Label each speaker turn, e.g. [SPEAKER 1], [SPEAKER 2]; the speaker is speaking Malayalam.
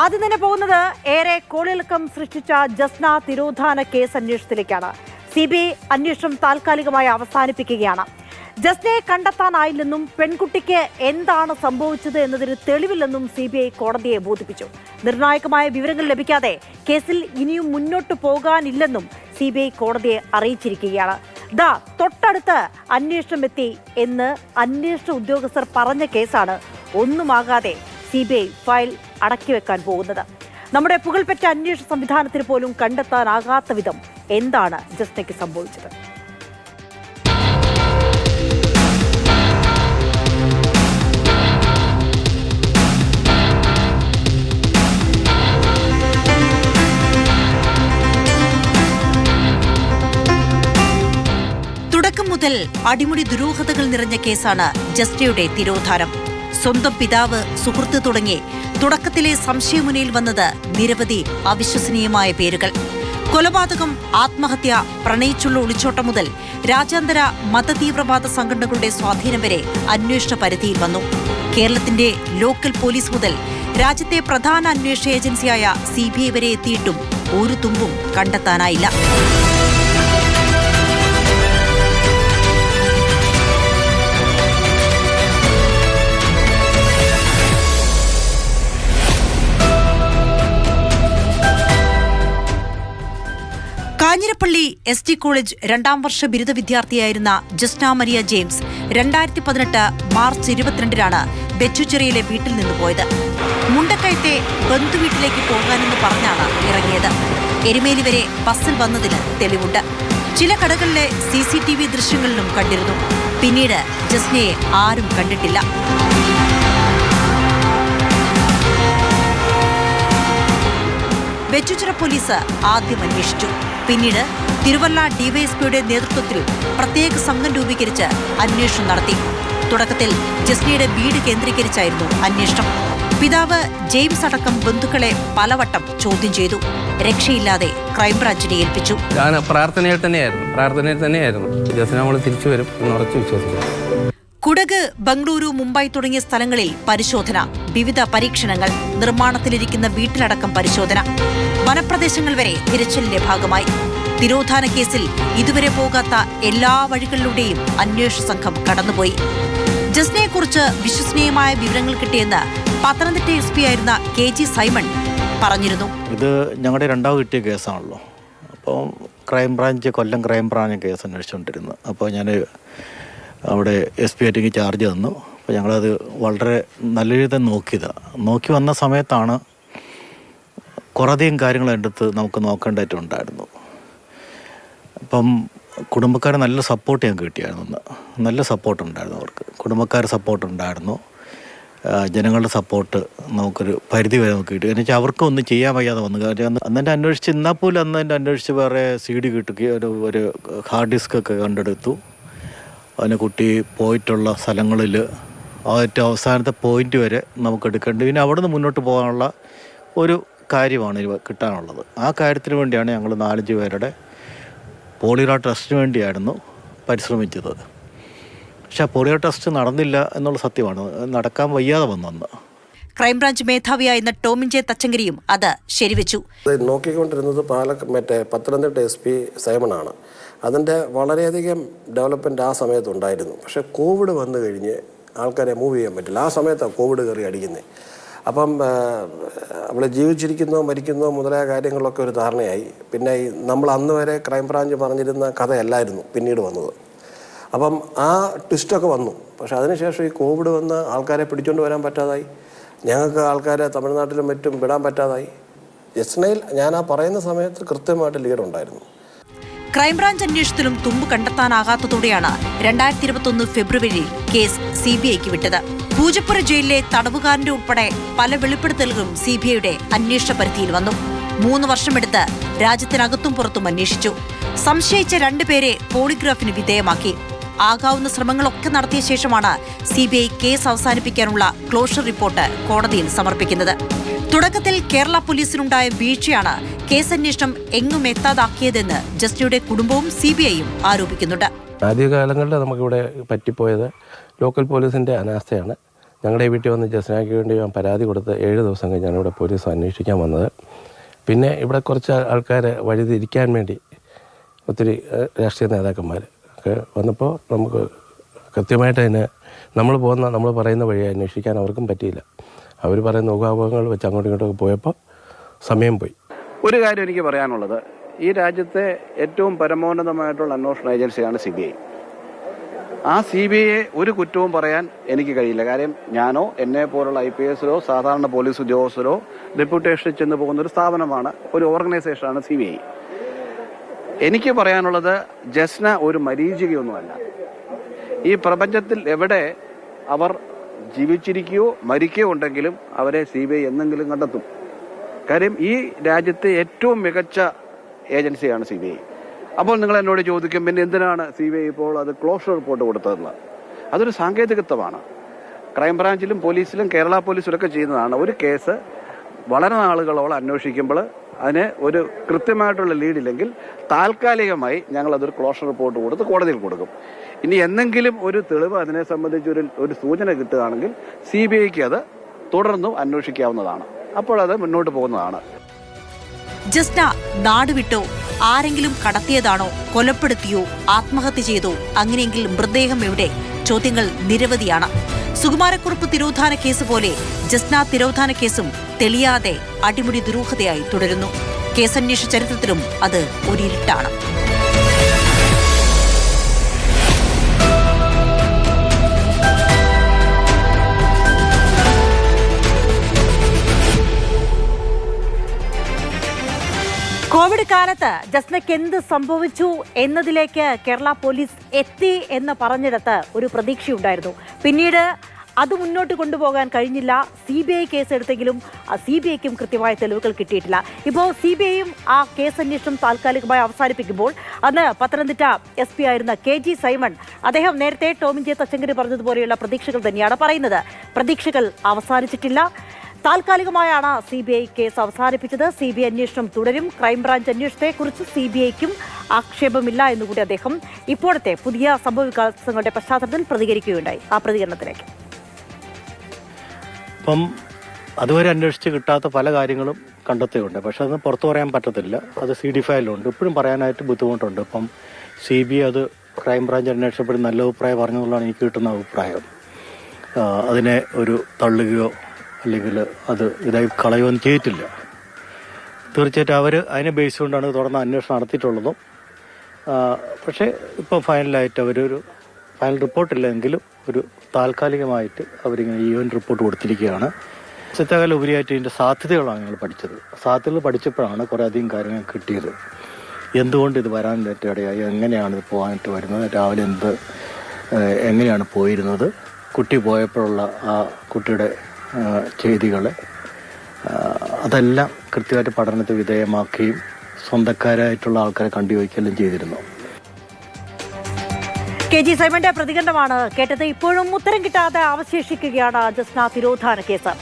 [SPEAKER 1] ആദ്യം തന്നെ പോകുന്നത് ഏറെ കോളിളക്കം സൃഷ്ടിച്ച ജസ്ന തിരോധാന കേസ് അന്വേഷണത്തിലേക്കാണ്. CBI അന്വേഷണം താൽക്കാലികമായി അവസാനിപ്പിക്കുകയാണ്. ജസ്നയെ കണ്ടെത്താനായില്ലെന്നും പെൺകുട്ടിക്ക് എന്താണ് സംഭവിച്ചത് എന്നതിന് തെളിവില്ലെന്നും CBI കോടതിയെ ബോധിപ്പിച്ചു. നിർണായകമായ വിവരങ്ങൾ ലഭിക്കാതെ കേസിൽ ഇനിയും മുന്നോട്ട് പോകാനില്ലെന്നും CBI കോടതിയെ അറിയിച്ചിരിക്കുകയാണ്. തൊട്ടടുത്ത് അന്വേഷണം എത്തി എന്ന് അന്വേഷണ ഉദ്യോഗസ്ഥർ പറഞ്ഞ കേസാണ് ഒന്നുമാകാതെ CBI ഫയൽ അടക്കിവെക്കാൻ പോകുന്നത്. നമ്മുടെ പുകൾപെറ്റ അന്വേഷണ സംവിധാനത്തിന് പോലും കണ്ടെത്താനാകാത്ത വിധം എന്താണ് ജസ്നയ്ക്ക് സംഭവിച്ചത്?
[SPEAKER 2] തുടക്കം മുതൽ അടിമുടി ദുരൂഹതകൾ നിറഞ്ഞ കേസാണ് ജസ്നയുടെ തിരോധാനം. സ്വന്തം പിതാവ്, സുഹൃത്ത് തുടങ്ങി തുടക്കത്തിലെ സംശയമുനയിൽ വന്നത് നിരവധി അവിശ്വസനീയമായ പേരുകൾ. കൊലപാതകം, ആത്മഹത്യ, പ്രണയിച്ചുള്ള ഒളിച്ചോട്ടം മുതൽ രാജ്യാന്തര മതതീവ്രവാദ സംഘടനകളുടെ സ്വാധീനം വരെ അന്വേഷണ പരിധിയിൽ വന്നു. കേരളത്തിന്റെ ലോക്കൽ പോലീസ് മുതൽ രാജ്യത്തെ പ്രധാന അന്വേഷണ ഏജൻസിയായ CBI വരെ എത്തിയിട്ടും ഒരു തുമ്പും കണ്ടെത്താനായില്ല. കാഞ്ഞിരപ്പള്ളി ST കോളേജ് 2ാം വർഷ ബിരുദ വിദ്യാർത്ഥിയായിരുന്ന ജസ്ന മരിയ ജെയിംസ് 2018 മാർച്ച് 22-നാണ് ബെച്ചുചെറിയിലെ വീട്ടിൽ നിന്ന് പോയത്. മുണ്ടക്കയത്തെ ബന്ധുവീട്ടിലേക്ക് പോകാനെന്ന് പറഞ്ഞാണ് ഇറങ്ങിയത്. എരുമേലി വരെ ബസ്സിൽ വന്നതിന് തെളിവുണ്ട്. ചില കടകളിലെ CCTV ദൃശ്യങ്ങളിലും കണ്ടിരുന്നു. പിന്നീട് ജസ്നയെ ആരും കണ്ടിട്ടില്ല. ബെച്ചുച്ചിറ പോലീസ് ആദ്യം അന്വേഷിച്ചു. പിന്നീട് തിരുവല്ല DYSPയുടെ നേതൃത്വത്തിൽ പ്രത്യേക സംഘം രൂപീകരിച്ച് അന്വേഷണം നടത്തി. തുടക്കത്തിൽ ജസ്നയുടെ വീട് കേന്ദ്രീകരിച്ചായിരുന്നു അന്വേഷണം. പിതാവ് ജെയിംസ് അടക്കം ബന്ധുക്കളെ പലവട്ടം ചോദ്യം ചെയ്തു. രക്ഷയില്ലാതെ ക്രൈംബ്രാഞ്ചിനെ ഏൽപ്പിച്ചു.
[SPEAKER 3] പ്രാർത്ഥനയിൽ തന്നെയായിരുന്നു ജസ്ന നമ്മൾ തിരിച്ചു വരും എന്ന് ഉറച്ചു വിശ്വസിക്കുന്നു.
[SPEAKER 2] കുടക്, ബംഗളൂരു, മുംബൈ തുടങ്ങിയ സ്ഥലങ്ങളിൽ പരിശോധന, വിവിധ പരീക്ഷണങ്ങൾ, നിർമ്മാണത്തിലിരിക്കുന്ന വീട്ടിലടക്കം പരിശോധന, വനപ്രദേശങ്ങൾ വരെ തിരച്ചിലിന്റെ ഭാഗമായി. തിരോധാന കേസിൽ ഇതുവരെ പോകാത്ത എല്ലാ വഴികളിലൂടെയും അന്വേഷണ സംഘം കടന്നുപോയി. ജസ്നയെക്കുറിച്ച് വിശ്വസനീയമായ വിവരങ്ങൾ കിട്ടിയെന്ന് പത്തനംതിട്ട SP ആയിരുന്ന KG സൈമൺ പറഞ്ഞിരുന്നു.
[SPEAKER 4] ഇത് ഞങ്ങളുടെ രണ്ടാമത് കിട്ടിയ കേസാണല്ലോ. അപ്പോൾ കൊല്ലം ക്രൈംബ്രാഞ്ച് കേസ് അന്വേഷിച്ചുകൊണ്ടിരുന്നു. അപ്പോൾ ഞാൻ അവിടെ SP ആയിട്ട് ചാർജ് തന്നു. അപ്പോൾ ഞങ്ങളത് വളരെ നല്ല രീതിയിൽ നോക്കി വന്ന സമയത്താണ് കുറേയധികം കാര്യങ്ങൾ എൻ്റെ അടുത്ത് നമുക്ക് നോക്കേണ്ടതായിട്ടുണ്ടായിരുന്നു. അപ്പം കുടുംബക്കാരെ നല്ല സപ്പോർട്ട് ഞങ്ങൾക്ക് കിട്ടിയായിരുന്നു. നല്ല സപ്പോർട്ടുണ്ടായിരുന്നു അവർക്ക്. കുടുംബക്കാരുടെ സപ്പോർട്ടുണ്ടായിരുന്നു. ജനങ്ങളുടെ സപ്പോർട്ട് നമുക്കൊരു പരിധി വരെ നമുക്ക് കിട്ടി. കാരണം വെച്ചാൽ അവർക്ക് ഒന്നും ചെയ്യാൻ വയ്യാതെ വന്നു. കാരണം അന്നെൻ്റെ അന്വേഷിച്ച് എന്നാൽ പോലും എൻ്റെ അന്വേഷിച്ച് വേറെ CD കിട്ടുകയും ഒരു ഹാർഡ് ഡിസ്ക് ഒക്കെ കണ്ടെടുത്തു. അതിനെ കുട്ടി പോയിട്ടുള്ള സ്ഥലങ്ങളിൽ ഏറ്റവും അവസാനത്തെ പോയിന്റ് വരെ നമുക്ക് എടുക്കേണ്ടത്. പിന്നെ അവിടെ നിന്ന് മുന്നോട്ട് പോകാനുള്ള ഒരു കാര്യമാണ് കിട്ടാനുള്ളത്. ആ കാര്യത്തിന് വേണ്ടിയാണ് ഞങ്ങൾ 4-5 പേരുടെ പോളിഗ്രാഫ് ടെസ്റ്റിന് വേണ്ടിയായിരുന്നു പരിശ്രമിച്ചത്. പക്ഷെ ആ പോളിഗ്രാഫ് ടെസ്റ്റ് നടന്നില്ല എന്നുള്ള സത്യമാണ്. നടക്കാൻ വയ്യാതെ വന്നു.
[SPEAKER 2] ക്രൈംബ്രാഞ്ച് മേധാവിയായിരുന്ന ടോമിൻ J തച്ചങ്കരിയും അത് ശരിവെച്ചു.
[SPEAKER 5] നോക്കിക്കൊണ്ടിരുന്നത് പത്തനംതിട്ട SP സൈമണാണ്. അതിൻ്റെ വളരെയധികം ഡെവലപ്മെൻറ്റ് ആ സമയത്തുണ്ടായിരുന്നു. പക്ഷേ കോവിഡ് വന്നു കഴിഞ്ഞ് ആൾക്കാരെ മൂവ് ചെയ്യാൻ പറ്റില്ല. ആ സമയത്താണ് കോവിഡ് കയറി അടിക്കുന്നത്. അപ്പം അവളെ ജീവിച്ചിരിക്കുന്നോ മരിക്കുന്നോ മുതലായ കാര്യങ്ങളൊക്കെ ഒരു ധാരണയായി. പിന്നെ നമ്മൾ അന്ന് വരെ ക്രൈംബ്രാഞ്ച് പറഞ്ഞിരുന്ന കഥയല്ലായിരുന്നു പിന്നീട് വന്നത്. അപ്പം ആ ട്വിസ്റ്റൊക്കെ വന്നു. പക്ഷേ അതിനുശേഷം ഈ കോവിഡ് വന്ന് ആൾക്കാരെ പിടിച്ചുകൊണ്ട് വരാൻ പറ്റാതായി. ഞങ്ങൾക്ക് ആൾക്കാരെ തമിഴ്നാട്ടിലും മറ്റും വിടാൻ പറ്റാതായി. ജസ്നയിൽ ഞാൻ ആ പറയുന്ന സമയത്ത് കൃത്യമായിട്ട് ലീഡുണ്ടായിരുന്നു.
[SPEAKER 2] ക്രൈംബ്രാഞ്ച് അന്വേഷണത്തിലും തുമ്പ് കണ്ടെത്താനാകാത്തതോടെയാണ് 2021 ഫെബ്രുവരിയിൽ കേസ് CBIക്ക് വിട്ടത്. പൂജപ്പുര ജയിലിലെ തടവുകാരന്റെ ഉൾപ്പെടെ പല വെളിപ്പെടുത്തലുകളും CBIയുടെ അന്വേഷണ പരിധിയിൽ വന്നു. 3 വർഷമെടുത്ത് രാജ്യത്തിനകത്തും പുറത്തും അന്വേഷിച്ചു. സംശയിച്ച 2 പേരെ പോളിഗ്രാഫിന് വിധേയമാക്കി. ആകാവുന്ന ശ്രമങ്ങളൊക്കെ നടത്തിയ ശേഷമാണ് CBI കേസ് അവസാനിപ്പിക്കാനുള്ള ക്ലോഷർ റിപ്പോർട്ട് കോടതിയിൽ സമർപ്പിക്കുന്നത്. തുടക്കത്തിൽ കേരള പോലീസിനുണ്ടായ വീഴ്ചയാണ് കേസന്വേഷണം എങ്ങും എത്താതാക്കിയതെന്ന് ജസ്നയുടെ കുടുംബവും CBIയും ആരോപിക്കുന്നുണ്ട്.
[SPEAKER 3] ആദ്യകാലങ്ങളിൽ നമുക്കിവിടെ പറ്റിപ്പോയത് ലോക്കൽ പോലീസിൻ്റെ അനാസ്ഥയാണ്. ഞങ്ങളുടെ വീട്ടിൽ വന്ന് ജസ്നയ്ക്ക് വേണ്ടി ഞാൻ പരാതി കൊടുത്ത് 7 ദിവസം കഴിഞ്ഞാണ് ഇവിടെ പോലീസ് അന്വേഷിക്കാൻ വന്നത്. പിന്നെ ഇവിടെ കുറച്ച് ആൾക്കാർ വഴിതിരിക്കാൻ വേണ്ടി ഒത്തിരി രാഷ്ട്രീയ നേതാക്കന്മാർ ഒക്കെ വന്നപ്പോൾ നമുക്ക് കൃത്യമായിട്ട് അതിന് നമ്മൾ പറയുന്ന വഴി അന്വേഷിക്കാൻ അവർക്കും പറ്റിയില്ല. അവർ പറയുന്ന ഊഹാപോഹങ്ങൾ വെച്ച് അങ്ങോട്ടും ഇങ്ങോട്ടൊക്കെ പോയപ്പോൾ സമയം പോയി.
[SPEAKER 6] ഒരു കാര്യം എനിക്ക് പറയാനുള്ളത്, ഈ രാജ്യത്തെ ഏറ്റവും പരമോന്നതമായിട്ടുള്ള അന്വേഷണ ഏജൻസിയാണ് CBI. ആ CBI ഒരു കുറ്റവും പറയാൻ എനിക്ക് കഴിയില്ല. കാര്യം ഞാനോ എന്നെ പോലുള്ള IPSലോ സാധാരണ പോലീസ് ഉദ്യോഗസ്ഥരോ ഡെപ്യൂട്ടേഷനിൽ ചെന്ന് പോകുന്ന ഒരു സ്ഥാപനമാണ്, ഒരു ഓർഗനൈസേഷനാണ് CBI. എനിക്ക് പറയാനുള്ളത്, ജസ്ന ഒരു മരീചികയൊന്നുമല്ല. ഈ പ്രപഞ്ചത്തിൽ എവിടെ അവർ ജീവിച്ചിരിക്കുകയോ മരിക്കുകയോ ഉണ്ടെങ്കിലും അവരെ CBI എന്നെങ്കിലും കണ്ടെത്തും. കാര്യം ഈ രാജ്യത്തെ ഏറ്റവും മികച്ച ഏജൻസിയാണ് CBI. അപ്പോൾ നിങ്ങൾ എന്നോട് ചോദിക്കും, പിന്നെ എന്തിനാണ് CBI ഇപ്പോൾ അത് ക്ലോഷർ റിപ്പോർട്ട് കൊടുത്തതെന്ന്? അതൊരു സാങ്കേതികത്വമാണ്. ക്രൈംബ്രാഞ്ചിലും പോലീസിലും കേരള പോലീസിലൊക്കെ ചെയ്യുന്നതാണ്. ഒരു കേസ് വളരെ നാളുകളോളം അന്വേഷിക്കുമ്പോൾ അതിന് ഒരു കൃത്യമായിട്ടുള്ള ലീഡില്ലെങ്കിൽ താൽക്കാലികമായി ഞങ്ങൾ അതൊരു ക്ലോഷർ റിപ്പോർട്ട് കൊടുത്ത് കോടതിയിൽ കൊടുക്കും. ഇനി എന്തെങ്കിലും ഒരു തെളിവ് അതിനെ സംബന്ധിച്ച് ഒരു സൂചന കിട്ടുകയാണെങ്കിൽ CBIക്ക് അത് തുടർന്നും അന്വേഷിക്കാവുന്നതാണ്. അപ്പോൾ അത് മുന്നോട്ട് പോകുന്നതാണ്.
[SPEAKER 2] ജസ്ന നാടുവിട്ടോ, ആരെങ്കിലും കടത്തിയതാണോ, കൊലപ്പെടുത്തിയോ, ആത്മഹത്യ ചെയ്തോ, അങ്ങനെയെങ്കിൽ മൃതദേഹം എവിടെ? ചോദ്യങ്ങൾ നിരവധിയാണ്. സുകുമാരക്കുറുപ്പ് തിരോധാന കേസ് പോലെ ജസ്ന തിരോധാന കേസും തെളിയാതെ അടിമുടി ദുരൂഹതയായി തുടരുന്നു. കേസന്വേഷണ ചരിത്രത്തിലും അത് ഒരിരുട്ടാണ്.
[SPEAKER 1] കോവിഡ് കാലത്ത് ജസ്നയ്ക്ക് എന്ത് സംഭവിച്ചു എന്നതിലേക്ക് കേരള പോലീസ് എത്തി എന്ന് പറഞ്ഞിടത്ത് ഒരു പ്രതീക്ഷയുണ്ടായിരുന്നു. പിന്നീട് അത് മുന്നോട്ട് കൊണ്ടുപോകാൻ കഴിഞ്ഞില്ല. CBI കേസെടുത്തെങ്കിലും CBIക്കും കൃത്യമായ തെളിവുകൾ കിട്ടിയിട്ടില്ല. ഇപ്പോൾ CBIയും ആ കേസന്വേഷണം താൽക്കാലികമായി അവസാനിപ്പിക്കുമ്പോൾ അന്ന് പത്തനംതിട്ട SP ആയിരുന്ന KG സൈമൺ, അദ്ദേഹം നേരത്തെ ടോമിൻ ജെ തച്ചങ്കരി പറഞ്ഞതുപോലെയുള്ള പ്രതീക്ഷകൾ തന്നെയാണ് പറയുന്നത്. പ്രതീക്ഷകൾ അവസാനിച്ചിട്ടില്ല. താൽക്കാലികമായാണ് CBI കേസ് അവസാനിപ്പിച്ചത്. CBI അന്വേഷണം തുടരും. ക്രൈംബ്രാഞ്ച് അന്വേഷണത്തെക്കുറിച്ച് CBIക്കും ആക്ഷേപമില്ല എന്നുകൂടി അദ്ദേഹം ഇപ്പോഴത്തെ പുതിയ സംഭവവികാസങ്ങളുടെ പശ്ചാത്തലത്തിൽ പ്രതികരിക്കുകയുണ്ടായി. ആ പ്രതികരണത്തിലേക്ക്.
[SPEAKER 4] അപ്പം അതുവരെ അന്വേഷിച്ച് കിട്ടാത്ത പല കാര്യങ്ങളും കണ്ടെത്തിയുണ്ട്. പക്ഷെ അത് പുറത്തു പറയാൻ പറ്റത്തില്ല. അത് CD ഫയലിലുണ്ട്. ഇപ്പോഴും പറയാനായിട്ട് ബുദ്ധിമുട്ടുണ്ട്. ഇപ്പം CBI അത് ക്രൈംബ്രാഞ്ച് അന്വേഷണപ്പെടി നല്ല അഭിപ്രായം പറഞ്ഞതുകൊണ്ടാണ് എനിക്ക് കിട്ടുന്ന അഭിപ്രായം. അതിനെ ഒരു തള്ളുകയോ അല്ലെങ്കിൽ അത് ഇതായി കളയുകയൊന്നും ചെയ്തിട്ടില്ല. തീർച്ചയായിട്ടും അവർ അതിനെ ബേസ് കൊണ്ടാണ് തുടർന്ന് അന്വേഷണം നടത്തിയിട്ടുള്ളതും. പക്ഷേ ഇപ്പോൾ ഫൈനലായിട്ട് അവരൊരു ഫൈനൽ റിപ്പോർട്ടില്ലെങ്കിലും ഒരു താൽക്കാലികമായിട്ട് അവരിങ്ങനെ ഈവൻറ്റ് റിപ്പോർട്ട് കൊടുത്തിരിക്കുകയാണ്. സത്യകാലം ഉപരിയായിട്ട് ഇതിൻ്റെ സാധ്യതകളാണ് ഞങ്ങൾ പഠിച്ചത്. സാധ്യതകൾ പഠിച്ചപ്പോഴാണ് കുറേ അധികം കാര്യങ്ങൾ കിട്ടിയത്. എന്തുകൊണ്ട് ഇത് വരാൻ ഇടയായി, എങ്ങനെയാണ് ഇത് പോകാനായിട്ട് വരുന്നത്, രാവിലെ എങ്ങനെയാണ് പോയിരുന്നത്, കുട്ടി പോയപ്പോഴുള്ള ആ കുട്ടിയുടെ ചെയ്തികൾ, അതെല്ലാം കൃത്യമായിട്ട് പഠനത്തിന് വിധേയമാക്കുകയും സ്വന്തക്കാരായിട്ടുള്ള ആൾക്കാരെ കണ്ടുവയ്ക്കുകയെല്ലാം ചെയ്തിരുന്നു.
[SPEAKER 1] KG സൈമന്റെ പ്രതികരണമാണ് കേട്ടത്. ഇപ്പോഴും ഉത്തരം കിട്ടാതെ അവശേഷിക്കുകയാണ് ജസ്ന തിരോധാന കേസ്.